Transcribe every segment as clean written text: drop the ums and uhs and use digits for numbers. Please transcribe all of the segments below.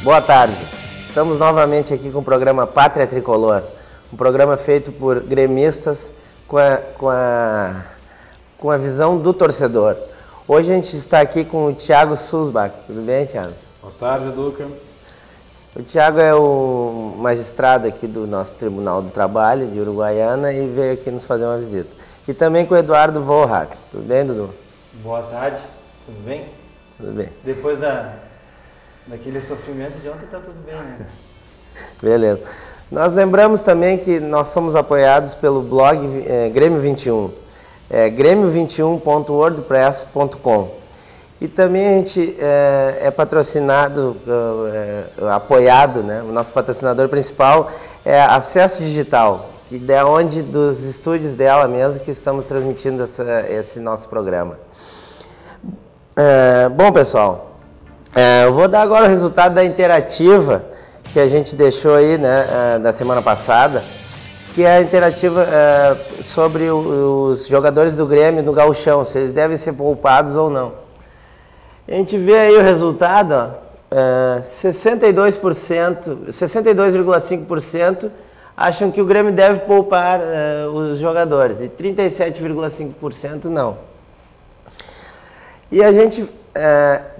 Boa tarde. Estamos novamente aqui com o programa Pátria Tricolor, um programa feito por gremistas com a visão do torcedor. Hoje a gente está aqui com o Thiago Sulzbach. Tudo bem, Thiago? Boa tarde, Duca. O Thiago é o magistrado aqui do nosso Tribunal do Trabalho de Uruguaiana e veio aqui nos fazer uma visita. E também com o Eduardo Volhack. Tudo bem, Dudu? Boa tarde. Tudo bem? Tudo bem. Depois daquele sofrimento de ontem, tá tudo bem, né? Beleza. Nós lembramos também que nós somos apoiados pelo blog Grêmio 21, grêmio21.wordpress.com. E também a gente é patrocinado, apoiado, né? O nosso patrocinador principal é Acesso Digital, que é onde dos estúdios dela mesmo que estamos transmitindo esse nosso programa. Bom, pessoal, eu vou dar agora o resultado da interativa que a gente deixou aí, né, da semana passada, que é a interativa sobre os jogadores do Grêmio no Gauchão, se eles devem ser poupados ou não. A gente vê aí o resultado, 62,5% acham que o Grêmio deve poupar os jogadores e 37,5% não. E a gente,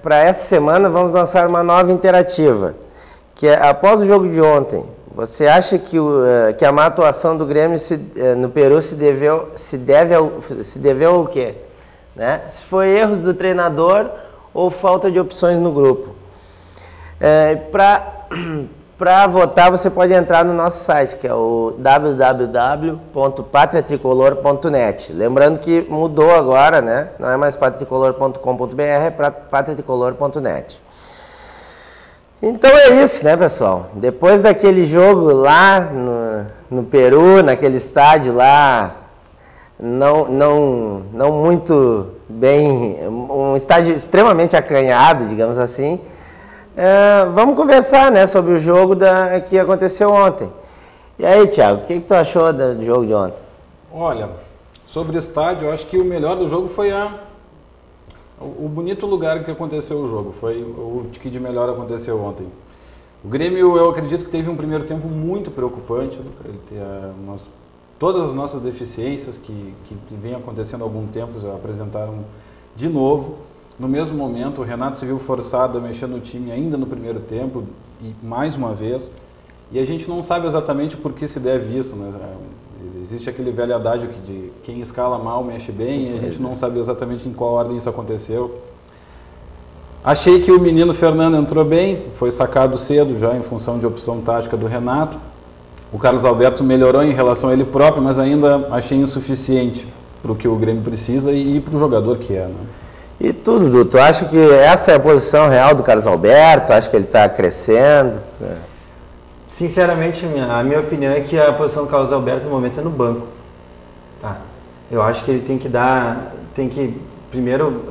para essa semana, vamos lançar uma nova interativa, que é, após o jogo de ontem, você acha que a má atuação do Grêmio no Peru se deve ao quê? Né? Se foi erros do treinador ou falta de opções no grupo. Para votar, você pode entrar no nosso site, que é o www.patriatricolor.net. Lembrando que mudou agora, né? Não é mais patriatricolor.com.br, é patriatricolor.net. Então é isso, né, pessoal? Depois daquele jogo lá no Peru, naquele estádio lá, não muito bem, um estádio extremamente acanhado, digamos assim, vamos conversar, né, sobre o jogo que aconteceu ontem. E aí, Thiago, o que tu achou do jogo de ontem? Olha, sobre o estádio, eu acho que o melhor do jogo foi o bonito lugar que aconteceu o jogo, foi o que de melhor aconteceu ontem. O Grêmio, eu acredito que teve um primeiro tempo muito preocupante, ele todas as nossas deficiências que vem acontecendo há algum tempo já apresentaram de novo. No mesmo momento, o Renato se viu forçado a mexer no time ainda no primeiro tempo, e mais uma vez, e a gente não sabe exatamente por que se deve isso, né? Existe aquele velho adágio de quem escala mal mexe bem, e a gente não sabe exatamente em qual ordem isso aconteceu. Achei que o menino Fernando entrou bem, foi sacado cedo já em função de opção tática do Renato. O Carlos Alberto melhorou em relação a ele próprio, mas ainda achei insuficiente para o que o Grêmio precisa e para o jogador que é, né? E tudo, Dudu, tu acha que essa é a posição real do Carlos Alberto? Acha que ele está crescendo? Sinceramente, a minha opinião é que a posição do Carlos Alberto no momento é no banco. Tá? Eu acho que ele tem que primeiro,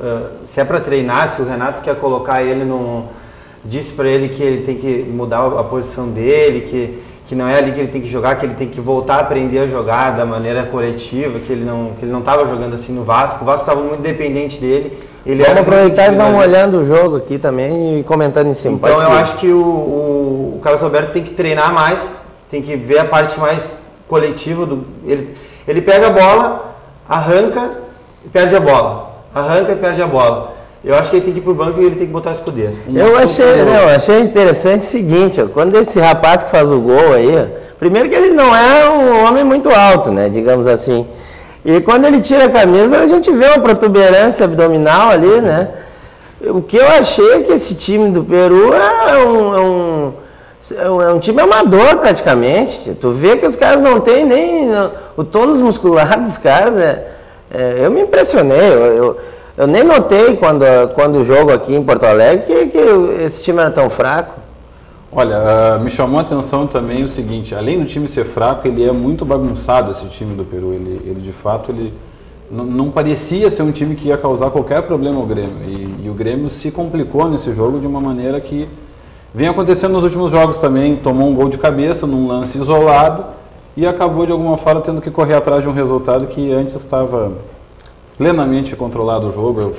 se é para treinar, se o Renato quer colocar ele disse para ele que ele tem que mudar a posição dele, que não é ali que ele tem que jogar, que ele tem que voltar a aprender a jogar da maneira coletiva, que ele não estava jogando assim no Vasco. O Vasco estava muito dependente dele. Vamos aproveitar e vamos olhando o jogo aqui também e comentando em cima. Então eu acho que o Carlos Alberto tem que treinar mais, tem que ver a parte mais coletiva. Ele pega a bola, arranca e perde a bola. Arranca e perde a bola. Eu acho que ele tem que ir pro banco e ele tem que botar o escudeiro. Eu achei interessante o seguinte, ó, quando esse rapaz que faz o gol aí, ó, primeiro que ele não é um homem muito alto, né, digamos assim. E quando ele tira a camisa, a gente vê uma protuberância abdominal ali, né. O que eu achei é que esse time do Peru é um time amador praticamente. Tu vê que os caras não têm nem o tônus muscular dos caras. Eu me impressionei, eu nem notei quando o jogo aqui em Porto Alegre que esse time era tão fraco. Olha, me chamou a atenção também o seguinte, além do time ser fraco, ele é muito bagunçado, esse time do Peru. Ele de fato, não parecia ser um time que ia causar qualquer problema ao Grêmio. E o Grêmio se complicou nesse jogo de uma maneira que vem acontecendo nos últimos jogos também. Tomou um gol de cabeça num lance isolado e acabou de alguma forma tendo que correr atrás de um resultado que antes estava plenamente controlado o jogo.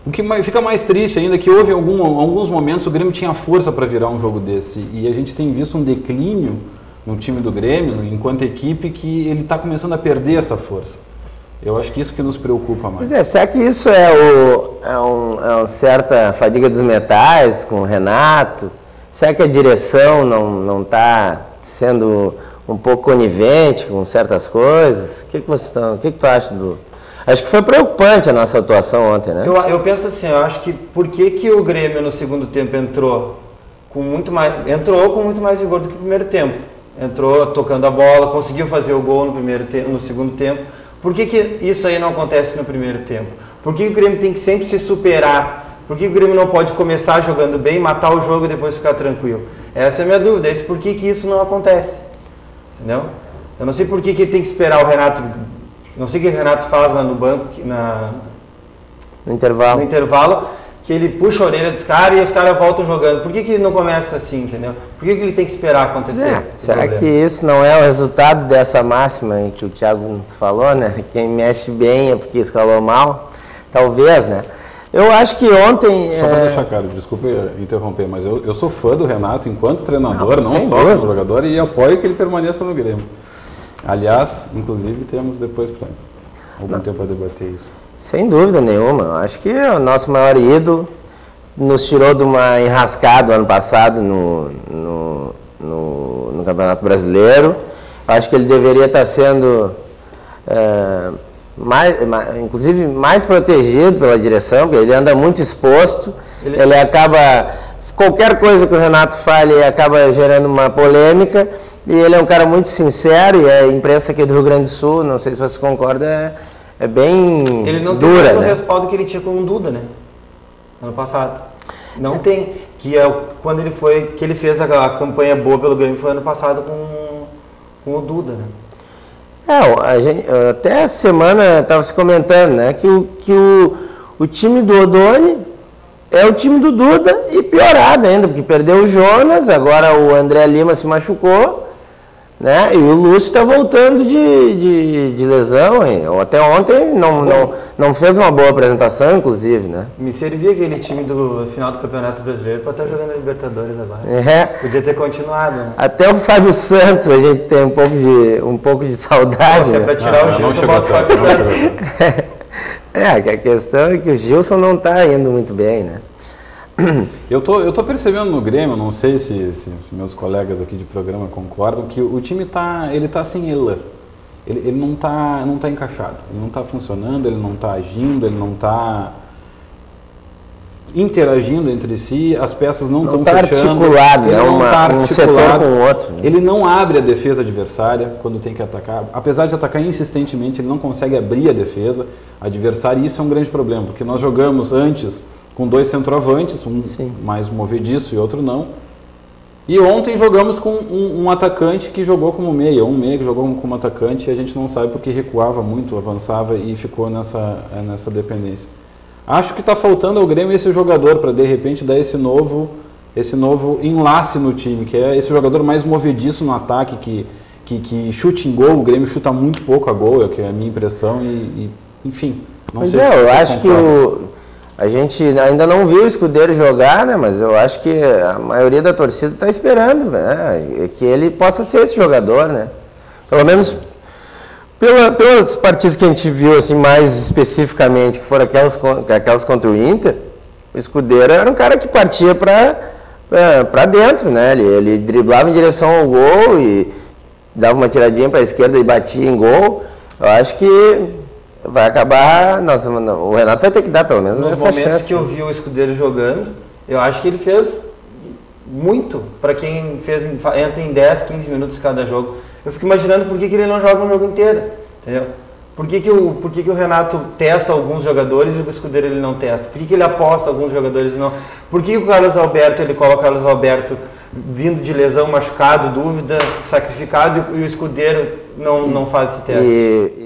O que fica mais triste ainda é que houve alguns momentos o Grêmio tinha força para virar um jogo desse. E a gente tem visto um declínio no time do Grêmio, enquanto equipe, que ele está começando a perder essa força. Eu acho que isso que nos preocupa mais. Pois será que isso é uma certa fadiga dos metais com o Renato? Será que a direção não está sendo um pouco conivente com certas coisas? O que tu acha do... Acho que foi preocupante a nossa atuação ontem, né? Eu penso assim, eu acho que por que o Grêmio no segundo tempo entrou com muito mais vigor do que no primeiro tempo? Entrou tocando a bola, conseguiu fazer o gol no segundo tempo. Por que isso aí não acontece no primeiro tempo? Por que o Grêmio tem que sempre se superar? Por que o Grêmio não pode começar jogando bem, matar o jogo e depois ficar tranquilo? Essa é a minha dúvida. Por que isso não acontece? Entendeu? Eu não sei por que tem que esperar o Renato... Não sei o que o Renato faz lá no banco, no intervalo, que ele puxa a orelha dos caras e os caras voltam jogando. Por que não começa assim, entendeu? Por que ele tem que esperar acontecer? Será que isso não é o resultado dessa máxima que o Thiago falou, né? Quem mexe bem é porque escalou mal? Talvez, né? Eu acho que ontem... Só para deixar claro, desculpa interromper, mas eu sou fã do Renato enquanto treinador, não só como jogador, e apoio que ele permaneça no Grêmio. Aliás, inclusive, temos depois para algum tempo a debater isso. Sem dúvida nenhuma. Eu acho que é o nosso maior ídolo. Nos tirou de uma enrascada ano passado no Campeonato Brasileiro. Eu acho que ele deveria estar sendo, inclusive, mais protegido pela direção, porque ele anda muito exposto. Ele acaba... Qualquer coisa que o Renato fale acaba gerando uma polêmica, e ele é um cara muito sincero, e a imprensa aqui do Rio Grande do Sul, não sei se você concorda, é bem dura. Ele não tem o respaldo que ele tinha com o Duda, né? Ano passado. Não tem. Que é quando que ele fez a campanha boa pelo Grêmio, foi ano passado com o Duda, né? Até a semana estava se comentando, né, que o time do Odoni é o time do Duda e piorado ainda, porque perdeu o Jonas, agora o André Lima se machucou, né? E o Lúcio está voltando de lesão, ou até ontem não fez uma boa apresentação, inclusive, né? Me servia aquele time do final do Campeonato Brasileiro para estar jogando a Libertadores agora. Podia ter continuado, né? Até o Fábio Santos a gente tem um pouco de saudade. Se é para tirar o Gilson, bota o Fábio Santos. A questão é que o Gilson não está indo muito bem, né? Eu tô percebendo no Grêmio, não sei se meus colegas aqui de programa concordam, que o time tá sem elan. Ele não tá encaixado, ele não está funcionando, ele não está agindo, ele não está interagindo entre si, as peças não estão fechando. Articulado, ele não está um setor com o outro. Né? Ele não abre a defesa adversária quando tem que atacar. Apesar de atacar insistentemente, ele não consegue abrir a defesa adversária, e isso é um grande problema, porque nós jogamos antes com dois centroavantes, mais movediço e outro não. E ontem jogamos com um atacante que jogou como meia, um meia que jogou como atacante, e a gente não sabe porque recuava muito, avançava e ficou nessa dependência. Acho que está faltando ao Grêmio esse jogador para de repente dar esse novo enlace no time, que é esse jogador mais movediço no ataque, que chute em gol. O Grêmio chuta muito pouco a gol, é a minha impressão, enfim. Pois eu acho que a gente ainda não viu o Scudery jogar, né? Mas eu acho que a maioria da torcida está esperando, né? Que ele possa ser esse jogador, né? Pelo menos pelas partidas que a gente viu assim, mais especificamente, que foram aquelas contra o Inter, o Scudery era um cara que partia para dentro, né? Ele driblava em direção ao gol e dava uma tiradinha para a esquerda e batia em gol. Eu acho que vai acabar... o Renato vai ter que dar pelo menos essa chance. Nos momentos que eu vi o Scudery jogando, eu acho que ele fez muito para quem entra em 10, 15 minutos cada jogo. Eu fico imaginando por que ele não joga o jogo inteiro, entendeu? Por que o Renato testa alguns jogadores e o Scudery ele não testa? Por que ele aposta alguns jogadores e não? Por que o Carlos Alberto, ele coloca o Carlos Alberto vindo de lesão, machucado, dúvida, sacrificado, e o Scudery não faz esse teste?